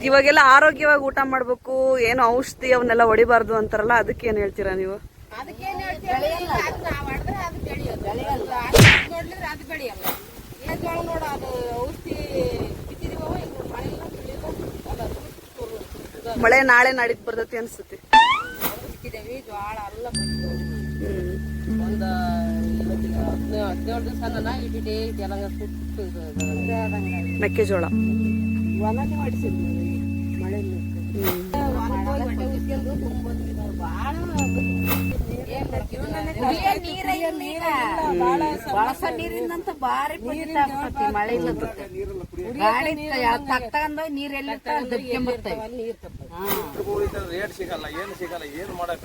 ಇವಾಗೆಲ್ಲ ಆರೋಗ್ಯವಾಗಿ ಊಟ ಮಾಡ್ಬೇಕು, ಏನು ಔಷಧಿ ಅವನ್ನೆಲ್ಲ ಹೊಡಿಬಾರ್ದು ಅಂತಾರಲ್ಲ, ಅದಕ್ಕೆ ಏನ್ ಹೇಳ್ತೀರಾ ನೀವು? ಮಳೆ ನಾಳೆ ನಾಡಿದ್ ಬರ್ತೈತಿ ಅನ್ಸುತ್ತೆ. ಜೋಳ ಎಲ್ಲ ಒಂದು 17 ದಿವಸ ಮೆಕ್ಕೆಜೋಳ ಹೊಲನೇ ಮಾಡಿಸಿದ್ವಿ ಮಳೆ ಬಳಸ ನೀರಿಂದಂತ ಬಾರಿ ಮಳೆ ಇಲ್ಲ ಗಾಡಿ ತಗೊಂಡ ನೀರೆಲ್ಲ ರೇಟ್ ಸಿಗಲ್ಲ, ಏನು ಸಿಗಲ್ಲ, ಏನು ಮಾಡಕ್ಕ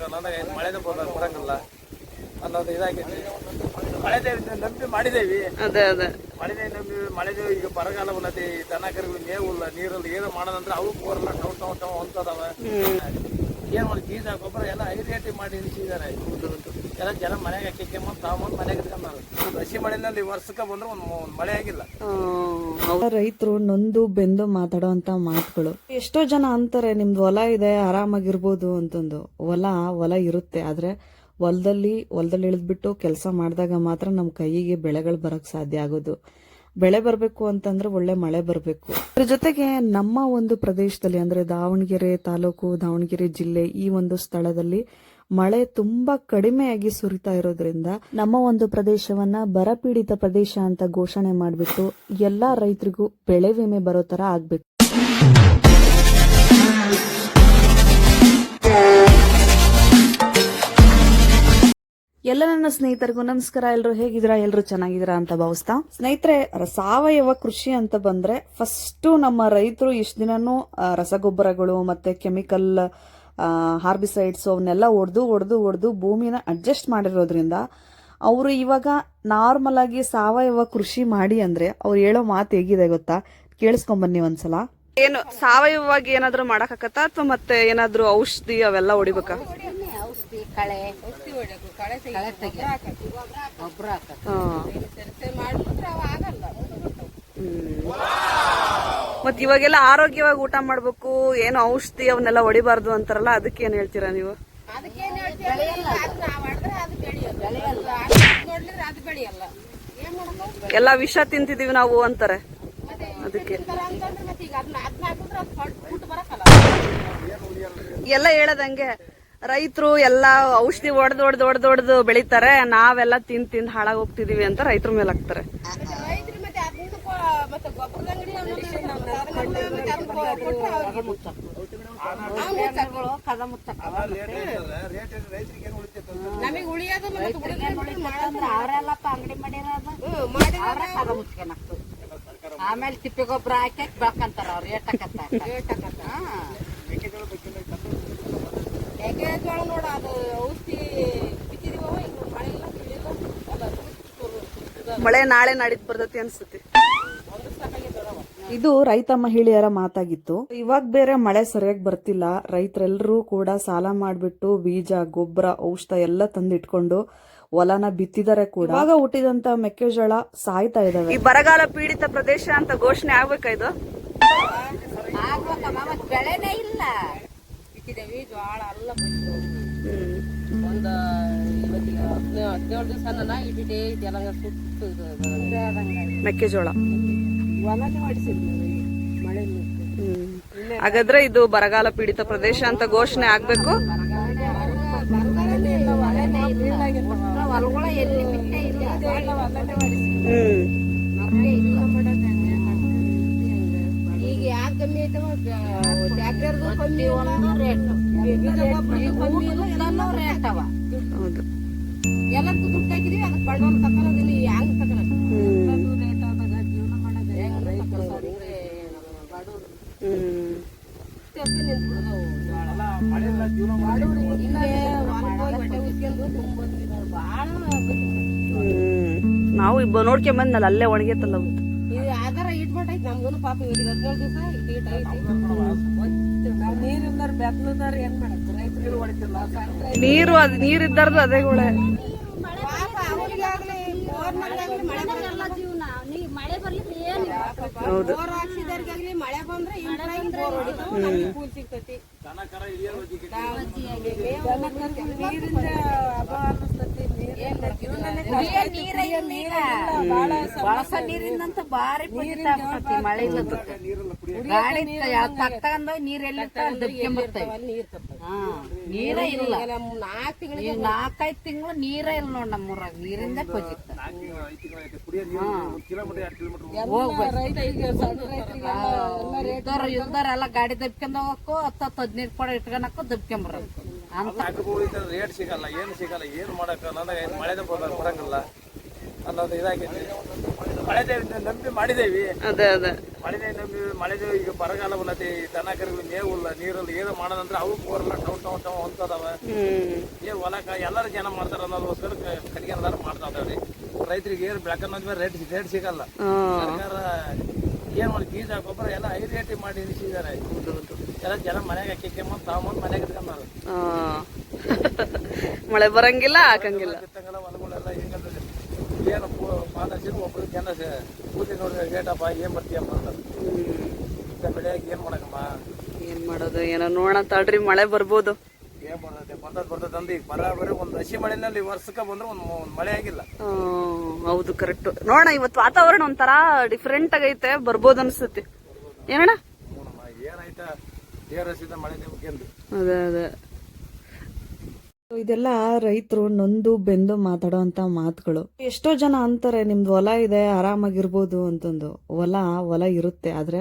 ಮಳೆದ ಬರಂಗಿಲ್ಲ ಅನ್ನೋದು ಇದಾಗೈತಿ. ಮಳೆದೇ ನಂಬಿ ಮಾಡಿದೇವಿ, ಅದೇ ಅದೇ ಮಳೆದೇ ನಂಬಿ ಮಳೆದೇ. ಈಗ ಬರಗಾಲ ಬಂದತಿ, ದನ ಕರುಗಳು ಮೇವಿಲ್ಲ, ನೀರಲ್ಲ, ಏನು ಮಾಡೋದಂದ್ರೆ ಅವು ಬೋರಲ್ಲ ಟವ್ ಹೊಂತದವ. ಏನ್ ಮಾಡಿ ಬೀಜ ಗೊಬ್ಬರ ಎಲ್ಲ ಐದು ರೇಟಿ ಮಾಡಿ ನಿಲ್ಸಿದ್ದಾರೆ. ಎಲ್ಲ ಜನ ಮನೆಗೆ ಅಕ್ಕಿಕೊಂಬಂದು ತಾವಂದು ಮನೆಗೆ ಇಟ್ಕೊಂಡಾರ. ಹಸಿ ಮಳೆನಲ್ಲಿ ವರ್ಷಕ್ಕೆ ಬಂದ್ರೆ ಒಂದು ಮಳೆ ಆಗಿಲ್ಲ. ರೈತರು ನೊಂದು ಬೆಂದು ಮಾತಾಡುವಂತ ಮಾತುಗಳು. ಎಷ್ಟೋ ಜನ ಅಂತಾರೆ ನಿಮ್ದು ಹೊಲ ಇದೆ ಆರಾಮಾಗಿರ್ಬೋದು ಅಂತಂದು. ಹೊಲ ಇರುತ್ತೆ, ಆದ್ರೆ ಹೊಲದಲ್ಲಿ ಇಳಿದ್ಬಿಟ್ಟು ಕೆಲಸ ಮಾಡಿದಾಗ ಮಾತ್ರ ನಮ್ಮ ಕೈಗೆ ಬೆಳೆಗಳು ಬರಕ್ ಸಾಧ್ಯ ಆಗೋದು. ಬೆಳೆ ಬರಬೇಕು ಅಂತಂದ್ರೆ ಒಳ್ಳೆ ಮಳೆ ಬರಬೇಕು. ಅದ್ರ ಜೊತೆಗೆ ನಮ್ಮ ಒಂದು ಪ್ರದೇಶದಲ್ಲಿ ಅಂದ್ರೆ ದಾವಣಗೆರೆ ತಾಲೂಕು, ದಾವಣಗೆರೆ ಜಿಲ್ಲೆ, ಈ ಒಂದು ಸ್ಥಳದಲ್ಲಿ ಮಳೆ ತುಂಬಾ ಕಡಿಮೆಯಾಗಿ ಸುರಿತಾ ಇರೋದ್ರಿಂದ ನಮ್ಮ ಒಂದು ಪ್ರದೇಶವನ್ನ ಬರಪೀಡಿತ ಪ್ರದೇಶ ಅಂತ ಘೋಷಣೆ ಮಾಡಿಬಿಟ್ಟು ಎಲ್ಲಾ ರೈತರಿಗೂ ಬೆಳೆ ವಿಮೆ ಬರೋ ತರ ಆಗ್ಬೇಕು. ಎಲ್ಲ ನನ್ನ ಸ್ನೇಹಿತರಿಗೂ ನಮಸ್ಕಾರ. ಎಲ್ಲರೂ ಹೇಗಿದ್ದೀರಾ? ಎಲ್ಲರೂ ಚೆನ್ನಾಗಿದ್ದೀರಾ ಅಂತ ಭಾವಿಸ್ತಾ. ಸ್ನೇಹಿತರೆ, ಸಾವಯವ ಕೃಷಿ ಅಂತ ಬಂದ್ರೆ ಫಸ್ಟ್ ನಮ್ಮ ರೈತರು ಇಷ್ಟ ದಿನನೂ ರಸಗೊಬ್ಬರಗಳು ಮತ್ತೆ ಕೆಮಿಕಲ್ ಹಾರ್ಬಿಸೈಡ್ಸ್ ಅವನ್ನೆಲ್ಲ ಹೊಡೆದು ಭೂಮಿನ ಅಡ್ಜಸ್ಟ್ ಮಾಡಿರೋದ್ರಿಂದ ಅವರು ಇವಾಗ ನಾರ್ಮಲ್ ಆಗಿ ಸಾವಯವ ಕೃಷಿ ಮಾಡಿ ಅಂದ್ರೆ ಅವ್ರು ಹೇಳೋ ಮಾತು ಹೇಗಿದೆ ಗೊತ್ತಾ? ಕೇಳಿಸ್ಕೊಂಬನ್ನಿ ಒಂದ್ಸಲ. ಏನು ಸಾವಯವವಾಗಿ ಏನಾದ್ರು ಮಾಡಕತ್ತ ಅಥವಾ ಮತ್ತೆ ಏನಾದ್ರು ಔಷಧಿ ಅವೆಲ್ಲ ಹೊಡಿಬೇಕಾ? ಔಷಧಿ ಕಳೆ ಗೊಬ್ಬರ ಮತ್ ಇವಾಗೆಲ್ಲ ಆರೋಗ್ಯವಾಗಿ ಊಟ ಮಾಡ್ಬೇಕು, ಏನು ಔಷಧಿ ಅವನ್ನೆಲ್ಲ ಹೊಡಿಬಾರ್ದು ಅಂತಾರಲ್ಲ, ಅದಕ್ಕೆ ಏನ್ ಹೇಳ್ತೀರಾ ನೀವು? ಎಲ್ಲ ವಿಷ ತಿಂತಿದೀವಿ ನಾವು ಅಂತಾರೆ. ಅದಕ್ಕೆ ಎಲ್ಲ ಹೇಳದಂಗೆ ರೈತರು ಎಲ್ಲ ಔಷಧಿ ಹೊಡೆದು ಬೆಳಿತಾರೆ, ನಾವೆಲ್ಲ ತಿಂದು ಹಾಳಾಗಿ ಹೋಗ್ತಿದೀವಿ ಅಂತ ರೈತರ ಮೇಲೆ ಹಾಕ್ತಾರೆ. ನಮಗೆ ಉಳಿಯೋದು ಅವರೆಲ್ಲಪ್ಪ ಅಂಗಡಿ ಮಾಡಿರೋದು ಆಮೇಲೆ ತಿಪ್ಪೆ ಗೊಬ್ಬರ ಹಾಕಿ ಬೆಳ್ಕಂತಾರ ಅವ್ರು. ಮೆಕ್ಕೆಜೋಳ ನೋಡ, ಅದು ಔಷಧಿ ಬಿತ್ತಿದೀವ, ಮಳೆ ನಾಳೆ ನಾಡಿದ್ ಬರ್ತೈತಿ ಅನ್ಸುತ್ತೆ. ಇದು ರೈತ ಮಹಿಳೆಯರ ಮಾತಾಗಿತ್ತು. ಇವಾಗ ಬೇರೆ ಮಳೆ ಸರಿಯಾಗಿ ಬರ್ತಿಲ್ಲ. ರೈತರೆಲ್ಲರೂ ಕೂಡ ಸಾಲ ಮಾಡ್ಬಿಟ್ಟು ಬೀಜ, ಗೊಬ್ಬರ, ಔಷಧ ಎಲ್ಲ ತಂದಿಟ್ಕೊಂಡು ಹೊಲನ ಬಿತ್ತಿದರೆ ಕೂಡ ಇವಾಗ ಹುಟ್ಟಿದಂತ ಮೆಕ್ಕೆಜೋಳ ಸಾಯ್ತಾ ಇದಾವೆ. ಈ ಬರಗಾಲ ಪೀಡಿತ ಪ್ರದೇಶ ಅಂತ ಘೋಷಣೆ ಆಗ್ಬೇಕಾ ಇದು? ಬೆಳೆನೇ ಇಲ್ಲ. ಬಿತ್ತಿದೇವಿ ಜೋಳ ಎಲ್ಲ ಒಂದು 17 ದಿವಸ ಮೆಕ್ಕೆಜೋಳ ಹೊಲನೇ ಮಾಡಿಸಿದ್ವಿ ಮಳೆ. ಹಾಗಾದ್ರೆ ಇದು ಬರಗಾಲ ಪೀಡಿತ ಪ್ರದೇಶ ಅಂತ ಘೋಷಣೆ ಆಗ್ಬೇಕು. ಈಗ ಯಾಕೆ ಕಮ್ಮಿ ಐತವ? ಟ್ರ್ಯಾಕ್ಟರ್ದು ಕಮ್ಮಿ, ರೇಟ್ ಅವ. ಹೌದು, ಎಲ್ಲದಕ್ಕೂ ದುಡ್ಡು ಹಾಕಿದೀವಿ, ಅದಕ್ಕೆ ಬಂಡವಾಳ ತಗೊಳ್ಳೋದಿಲ್ಲ. ಹೆಂಗ್ ತಗೊಳ್ಳೋದು? ರೇಟ್ ಆದಾಗ ಜೀವನ ಮಾಡೋದು ಹೆಂಗ್? ರೈತರು ನಾವು ನೋಡ್ಕೊಂಡ್ ಬಂದ್ನಲ್ಲ, ಅಲ್ಲೇ ಒಣಗೈತಲ್ಲ. ಆಧಾರ ಇಟ್ಬಿಟ್ಟೈತಿ ನಮ್ಗೂ ಪಾಪ. 17 ದಿವಸ ನೀರಿಲ್ದಾರ ಬೆತ್ತಲದಾರ ಏನ್ ಮಾಡಕ್ ರೈತರು ಹೊಡಿತಿಲ್ಲ. ನೀರು ಅದು ನೀರಿದ್ದಾರದು ಅದೇ ಗೋಳೆ. ಅವರಿಗಾಗ್ಲಿ ಮಳೆ ಬರ್ಲಿಕ್ಕೆ ಏನಿಲ್ಲ. ಹೌದು. ಬೋರ್ ಹಾಕ್ಸಿದವ್ರಿಗಾಗ್ಲಿ ಮಳೆ ಬಂದ್ರೆ ಇವ್ರಾಗಿ ಬೋರ್ ಹೊಡಿತು, ನಮ್ಗೆ ಕೂಲ್ ಸಿಗ್ತೈತಿ. ದನ ಕರ ಹಿರಿಯರ್ ಒಜ್ಜಿಗೆ ನೀರಿಂದ ಅಭಾವ ಅನ್ನಿಸ್ತೈತಿ. ಕುಡಿಯೋ ನೀರೇ ಇಲ್ಲ. ಬಳಸ ನೀರಿಂದಂತ ಬಾರಿ ಪುಟ್ಟಿ ಮಳೆ ಗಾಡಿ ತಕ್ಕಂದ ನೀರೆಲ್ಲ ದಬ್ಕೊಂಬರ್ತೇವೆ. ನೀರೇ ಇಲ್ಲ. 4 ತಿಂಗಳಿಗೆ 4-5 ತಿಂಗಳು ನೀರೇ ಇಲ್ಲ ನೋಡ್ ನಮ್ಮೂರಾಗ. ನೀರಿಂದ ಪಜಿತ್ತ ಕುಡಿಯೋ ನೀರು 1 ಕಿಲೋಮೀಟರ್ 2 ಕಿಲೋಮೀಟರ್ ಹೋಗ್ಬೇಕು. ಇಲ್ದಾರ ಗಾಡಿ ದಬ್ಕೊಂಡ್ ಹೋಗಕ್ಕೂ 10-15 ಕೊಡ ಇಟ್ಕೊಳಕ್ಕೂ ದಬ್ಕೊಂಬರೋದು ಅಂತ. ರೇಟ್ ಸಿಗಲ್ಲ, ಏನು ಸಿಗಲ್ಲ, ಏನು ಮಾಡಕ್ಕ ನನಗೆ ಮಳೆದೇ ಬರಂಗಿಲ್ಲ ಅನ್ನೋದು ಇದಾಗೈತಿ. ಮಳೆದೇ ನಂಬಿ ಮಾಡಿದೇವಿ, ಅದೇ ಅದೇ ಮಳೆದೇ ನಂಬಿ ಮಳೆದೇ. ಈಗ ಬರಗಾಲ ಬಂದೈತಿ, ದನ ಕರುಗಳು ಮೇವಿಲ್ಲ, ನೀರಿಲ್ಲ, ಏನು ಮಾಡೋದಂದ್ರೆ ಅವು ಬೋರ್ಲ್ಲ ಟವ್ ಹೊಂತದವ. ಏನ್ ಹೊಲಕ್ಕ ಎಲ್ಲರೂ ಜನ ಮಾಡ್ತಾರ ಅನ್ನೋದಕ್ಕೋಸ್ಕರ ಕಡೆಗೆ ಎಲ್ಲಾರು ಮಾಡ್ತಾ ಇದಾವ್ರಿ. ರೈತರಿಗೆ ಏನು ಬೆಳಕ ಅನ್ನೋದ್ಮೇಲೆ ರೇಟ್ ಸಿಗಲ್ಲ. ಸರ್ಕಾರ ಏನ್ ಮಾಡಿ ಬೀಜ ಗೊಬ್ಬರ ಎಲ್ಲ ಹೈ ರೇಟ್ ಮಾಡಿ ನಿಲ್ಸಿದ್ದಾರೆ. ಎಲ್ಲ ಜನ ಮನೆಗೆ ಅಕ್ಕಿಕೊಂಬಂದು ತಾವಂದು ಮನೆಗೆ ಇಟ್ಕೊಂಡಾರ. ಮಳೆ ಬರಂಗಿಲ್ಲ, ಹಾಕಂಗಿಲ್ಲ. ಬಿತ್ತಂಗಲ್ಲ ಹೊಲಗಳೆಲ್ಲ ಹಿಂಗಂದ್ರೆ ಏನು ಮಾತಾಡ್ಸಿದ್ರು ಒಬ್ರು ಜನ ಕೂತಿ ನೋಡಿ ರೇಟಪ್ಪ ಏನ್ ಬರ್ತೀಯಪ್ಪ ಅಂತ. ಬೆಳೆಯಾಗಿ ಏನ್ ಮಾಡಕಮ್ಮ, ಏನ್ ಮಾಡೋದು ಏನೋ ನೋಡೋಣ ತಡ್ರಿ, ಮಳೆ ಬರ್ಬೋದು. ಏನ್ ಬರ್ತೈತೆ ಬರ್ತದ ಅಂದ್ ಈಗ ಬರೀ ಒಂದ್ ಹಸಿ ಮಳೆನಲ್ಲಿ ವರ್ಷಕ್ಕೆ ಬಂದ್ರೆ ಒಂದ್ ಮಳೆ ಆಗಿಲ್ಲ. ಹೌದು, ಕರೆಕ್ಟ್. ನೋಡೋಣ, ಇವತ್ತು ವಾತಾವರಣ ಒಂಥರ ಡಿಫ್ರೆಂಟ್ ಆಗೈತೆ, ಬರ್ಬೋದು ಅನ್ಸುತ್ತೆ. ಏನಣ್ಣ ಏನಾಯ್ತಾ ದೇವರಸಿದ ಮಳೆ ನಿಮ್ಗೆಂದು. ಅದೇ ಅದೇ ಇದೆಲ್ಲ ರೈತರು ನೊಂದು ಬೆಂದು ಮಾತಾಡೋಂತ ಮಾತುಗಳು. ಎಷ್ಟೋ ಜನ ಅಂತಾರೆ ನಿಮ್ದು ಹೊಲ ಇದೆ ಆರಾಮಾಗಿರ್ಬೋದು ಅಂತಂದು. ಹೊಲ ಇರುತ್ತೆ, ಆದ್ರೆ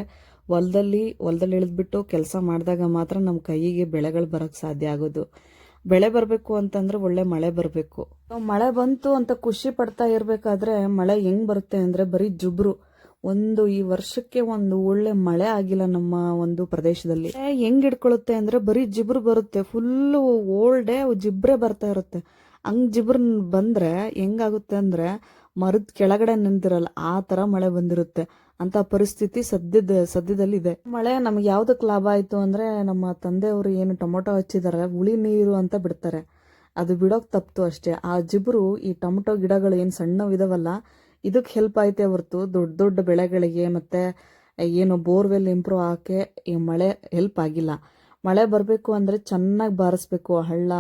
ಹೊಲದಲ್ಲಿ ಇಳಿದ್ಬಿಟ್ಟು ಕೆಲಸ ಮಾಡಿದಾಗ ಮಾತ್ರ ನಮ್ಮ ಕೈಗೆ ಬೆಳೆಗಳು ಬರಕ್ ಸಾಧ್ಯ ಆಗೋದು. ಬೆಳೆ ಬರಬೇಕು ಅಂತಂದ್ರೆ ಒಳ್ಳೆ ಮಳೆ ಬರಬೇಕು. ಮಳೆ ಬಂತು ಅಂತ ಖುಷಿ ಪಡ್ತಾ ಇರ್ಬೇಕಾದ್ರೆ ಮಳೆ ಹೆಂಗ್ ಬರುತ್ತೆ ಅಂದ್ರೆ ಬರೀ ಜುಬ್ರು. ಈ ವರ್ಷಕ್ಕೆ ಒಂದು ಒಳ್ಳೆ ಮಳೆ ಆಗಿಲ್ಲ ನಮ್ಮ ಒಂದು ಪ್ರದೇಶದಲ್ಲಿ. ಹೆಂಗ್ ಹಿಡ್ಕೊಳುತ್ತೆ ಅಂದ್ರೆ ಬರೀ ಜಿಬ್ರು ಬರುತ್ತೆ, ಫುಲ್ ಓಲ್ಡೇ ಜಿಬ್ರೆ ಬರ್ತಾ ಇರುತ್ತೆ. ಹಂಗ್ ಜಿಬ್ರು ಬಂದ್ರೆ ಹೆಂಗಾಗುತ್ತೆ ಅಂದ್ರೆ ಮರದ ಕೆಳಗಡೆ ನಿಂತಿರಲ್ಲ, ಆ ತರ ಮಳೆ ಬಂದಿರುತ್ತೆ. ಅಂತ ಪರಿಸ್ಥಿತಿ ಸದ್ಯದಲ್ಲಿ ಇದೆ. ಮಳೆ ನಮ್ಗೆ ಯಾವ್ದಕ್ ಲಾಭ ಆಯ್ತು ಅಂದ್ರೆ, ನಮ್ಮ ತಂದೆಯವರು ಏನು ಟೊಮೊಟೊ ಹಚ್ಚಿದಾರೆ, ಉಳಿ ನೀರು ಅಂತ ಬಿಡ್ತಾರೆ, ಅದು ಬಿಡೋಕ್ ತಪ್ತು ಅಷ್ಟೇ. ಆ ಜಿಬ್ರು ಈ ಟೊಮೊಟೊ ಗಿಡಗಳು ಏನ್ ಸಣ್ಣವಿದಾವಲ್ಲ, ಇದಕ್ಕೆ ಹೆಲ್ಪ್ ಐತೆ ಹೊರತು ದೊಡ್ಡ ದೊಡ್ಡ ಬೆಳೆಗಳಿಗೆ ಮತ್ತೆ ಏನು ಬೋರ್ವೆಲ್ ಇಂಪ್ರೂವ್ ಆಕೆ ಈ ಮಳೆ ಹೆಲ್ಪ್ ಆಗಿಲ್ಲ. ಮಳೆ ಬರಬೇಕು ಅಂದ್ರೆ ಚೆನ್ನಾಗಿ ಬಾರಿಸ್ಬೇಕು, ಹಳ್ಳ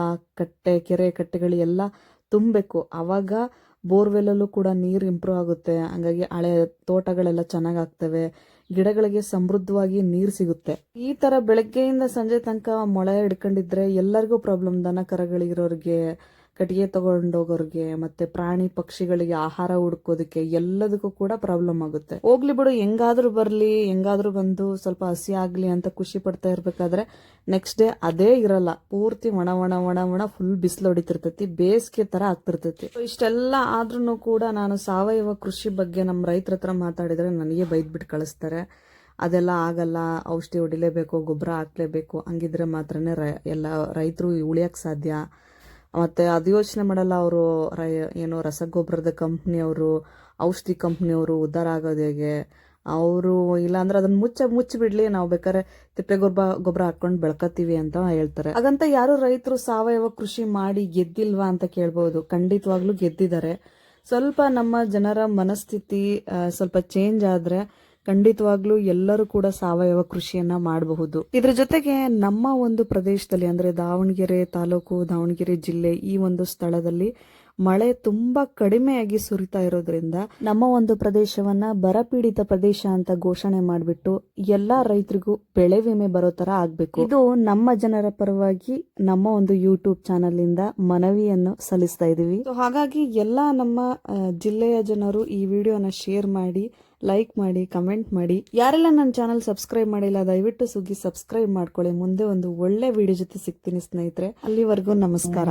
ಕಟ್ಟೆ ಕೆರೆ ಕಟ್ಟೆಗಳು ಎಲ್ಲ ತುಂಬಬೇಕು, ಅವಾಗ ಬೋರ್ವೆಲ್ಲಲ್ಲೂ ಕೂಡ ನೀರು ಇಂಪ್ರೂವ್ ಆಗುತ್ತೆ. ಹಂಗಾಗಿ ಹಳೆ ತೋಟಗಳೆಲ್ಲ ಚೆನ್ನಾಗಿ ಆಗ್ತವೆ, ಗಿಡಗಳಿಗೆ ಸಮೃದ್ಧವಾಗಿ ನೀರು ಸಿಗುತ್ತೆ. ಈ ತರ ಬೆಳಗ್ಗೆಯಿಂದ ಸಂಜೆ ತನಕ ಮಳೆ ಹಿಡ್ಕೊಂಡಿದ್ರೆ ಎಲ್ಲರಿಗೂ ಪ್ರಾಬ್ಲಮ್. ದನ ಕರಗಳಿರೋರಿಗೆ, ಕಟ್ಟಿಗೆ ತಗೊಂಡೋಗೋರ್ಗೆ, ಮತ್ತೆ ಪ್ರಾಣಿ ಪಕ್ಷಿಗಳಿಗೆ ಆಹಾರ ಹುಡ್ಕೋದಕ್ಕೆ ಎಲ್ಲದಕ್ಕೂ ಕೂಡ ಪ್ರಾಬ್ಲಮ್ ಆಗುತ್ತೆ. ಹೋಗ್ಲಿ ಬಿಡು, ಹೆಂಗಾದ್ರೂ ಬರ್ಲಿ, ಹೆಂಗಾದ್ರೂ ಬಂದು ಸ್ವಲ್ಪ ಹಸಿ ಆಗ್ಲಿ ಅಂತ ಖುಷಿ ಪಡ್ತಾ ಇರ್ಬೇಕಾದ್ರೆ ನೆಕ್ಸ್ಟ್ ಡೇ ಅದೇ ಇರಲ್ಲ, ಪೂರ್ತಿ ಒಣ ಫುಲ್ ಬಿಸಿಲು ಹೊಡಿತಿರ್ತೈತಿ, ಬೇಸಿಗೆ ತರ ಆಗ್ತಿರ್ತೈತಿ. ಇಷ್ಟೆಲ್ಲ ಆದ್ರೂ ಕೂಡ ನಾನು ಸಾವಯವ ಕೃಷಿ ಬಗ್ಗೆ ನಮ್ಮ ರೈತರ ಹತ್ರ ಮಾತಾಡಿದ್ರೆ ನನಗೆ ಬೈದ್ಬಿಟ್ಟು ಕಳಿಸ್ತಾರೆ. ಅದೆಲ್ಲ ಆಗಲ್ಲ, ಔಷಧಿ ಹೊಡಿಲೇಬೇಕು, ಗೊಬ್ಬರ ಹಾಕ್ಲೇಬೇಕು, ಹಂಗಿದ್ರೆ ಮಾತ್ರನೇ ಎಲ್ಲ ರೈತರು ಉಳಿಯಕ್ ಸಾಧ್ಯ. ಮತ್ತೆ ಅದು ಯೋಚನೆ ಮಾಡಲ್ಲ ಅವರು, ಏನೋ ರಸಗೊಬ್ಬರದ ಕಂಪ್ನಿಯವರು, ಔಷಧಿ ಕಂಪ್ನಿಯವರು ಉದ್ಧಾರ ಆಗೋದು ಹೇಗೆ, ಅವರು ಇಲ್ಲಾಂದ್ರೆ ಅದನ್ನ ಮುಚ್ಚಿಬಿಡ್ಲಿ, ನಾವು ಬೇಕಾದ್ರೆ ತಿಪ್ಪೆ ಗೊಬ್ಬರ ಹಾಕೊಂಡು ಬೆಳ್ಕತ್ತೀವಿ ಅಂತ ಹೇಳ್ತಾರೆ. ಹಾಗಂತ ಯಾರು ರೈತರು ಸಾವಯವ ಕೃಷಿ ಮಾಡಿ ಗೆದ್ದಿಲ್ವಾ ಅಂತ ಕೇಳ್ಬಹುದು. ಖಂಡಿತವಾಗ್ಲೂ ಗೆದ್ದಿದ್ದಾರೆ. ಸ್ವಲ್ಪ ನಮ್ಮ ಜನರ ಮನಸ್ಥಿತಿ ಸ್ವಲ್ಪ ಚೇಂಜ್ ಆದ್ರೆ ಖಂಡಿತವಾಗ್ಲೂ ಎಲ್ಲರೂ ಕೂಡ ಸಾವಯವ ಕೃಷಿಯನ್ನ ಮಾಡಬಹುದು. ಇದ್ರ ಜೊತೆಗೆ ನಮ್ಮ ಒಂದು ಪ್ರದೇಶದಲ್ಲಿ ಅಂದ್ರೆ ದಾವಣಗೆರೆ ತಾಲೂಕು, ದಾವಣಗೆರೆ ಜಿಲ್ಲೆ, ಈ ಒಂದು ಸ್ಥಳದಲ್ಲಿ ಮಳೆ ತುಂಬಾ ಕಡಿಮೆಯಾಗಿ ಸುರಿತಾ ಇರೋದ್ರಿಂದ ನಮ್ಮ ಒಂದು ಪ್ರದೇಶವನ್ನ ಬರಪೀಡಿತ ಪ್ರದೇಶ ಅಂತ ಘೋಷಣೆ ಮಾಡಿಬಿಟ್ಟು ಎಲ್ಲಾ ರೈತರಿಗೂ ಬೆಳೆ ವಿಮೆ ಬರೋ ತರ ಆಗ್ಬೇಕು. ಇದು ನಮ್ಮ ಜನರ ಪರವಾಗಿ ನಮ್ಮ ಒಂದು ಯೂಟ್ಯೂಬ್ ಚಾನಲ್ ಇಂದ ಮನವಿಯನ್ನು ಸಲ್ಲಿಸ್ತಾ ಇದೀವಿ. ಹಾಗಾಗಿ ಎಲ್ಲಾ ನಮ್ಮ ಜಿಲ್ಲೆಯ ಜನರು ಈ ವಿಡಿಯೋನ ಶೇರ್ ಮಾಡಿ, ಲೈಕ್ ಮಾಡಿ, ಕಮೆಂಟ್ ಮಾಡಿ. ಯಾರೆಲ್ಲ ನನ್ನ ಚಾನಲ್ ಸಬ್ಸ್ಕ್ರೈಬ್ ಮಾಡಿಲ್ಲ ದಯವಿಟ್ಟು ಸುಗ್ಗಿ ಸಬ್ಸ್ಕ್ರೈಬ್ ಮಾಡ್ಕೊಳ್ಳಿ. ಮುಂದೆ ಒಂದು ಒಳ್ಳೆ ವಿಡಿಯೋ ಜೊತೆ ಸಿಗ್ತೀನಿ ಸ್ನೇಹಿತರೆ. ಅಲ್ಲಿವರೆಗೂ ನಮಸ್ಕಾರ.